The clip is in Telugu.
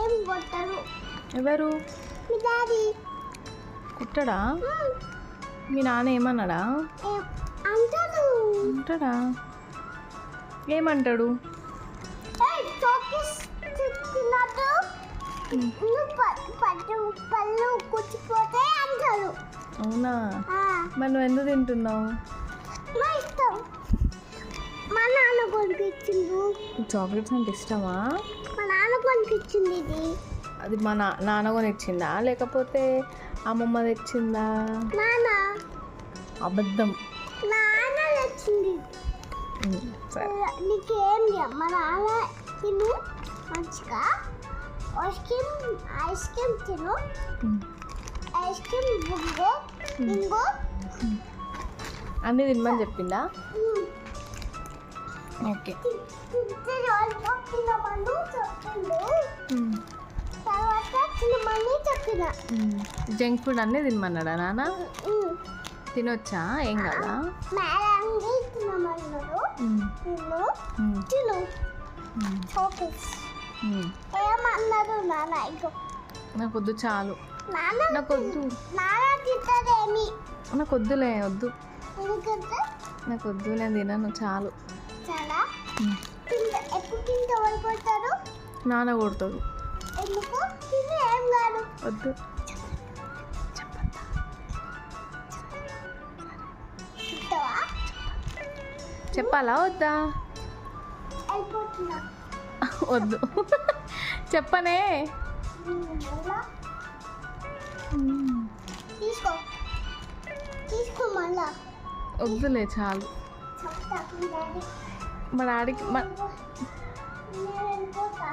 ఏం కొట్టరు. ఎవరు? మీ డాడీ. కుట్టడా? మీ నాన్న ఏమన్నాడా? అంటాడు. అంటాడా? ఏమంటాడు? పళ్ళు కూర్చిపోతే అంటారు. అవునా? మరి నువ్వు ఎందుకు తింటున్నావు? మా ఇష్టం. మా నాన్న కొనిపించిండు. చాక్లెట్స్ అంటే ఇష్టమా? మా నాన్న కొనిపించింది ఇది. అది మా నాన్న కొనిచ్చిందా లేకపోతే అమ్మమ్మ తెచ్చిందా? నాన్న. అబద్ధం. నాన్న తెచ్చింది. సరే. నీకేం మా నాన్న తిను మంచిగా. ఐస్ క్రీమ్ తిను. ఐస్ క్రీమ్ బింగో అన్నీ తినమని చెప్పిందా? ఓకే. తర్వాత తినమని చెప్పిన. జంక్ ఫుడ్ అన్నీ తినమన్నాడా నాన్న? తినొచ్చా? ఏం కదా? మ్యారంగి తినమన్నాడు. తిను. ఏమన్నారు నాన్న? ఇగో నాకు వద్దు, చాలు. నాకు వద్దు. నాన్న తింటారేమి? నాకు వద్దులే, వద్దు. ఎందుకంటే నాకు వద్దు, నేను తినను, చాలు. చాలా ఎప్పుడు తింటే పడిపోతారు? నాన్న కొడతాడు. ఎందుకు? తిని ఏం కాదు. వద్దు. చెప్పాలా వద్దా? అయిపోతున్నా. వద్దు. చెప్పనే. తీసుకో తీసుకో మళ్ళా. వద్దులే, చాలు. చెప్తా మా డాడీకి నేను వెళ్ళిపోతా.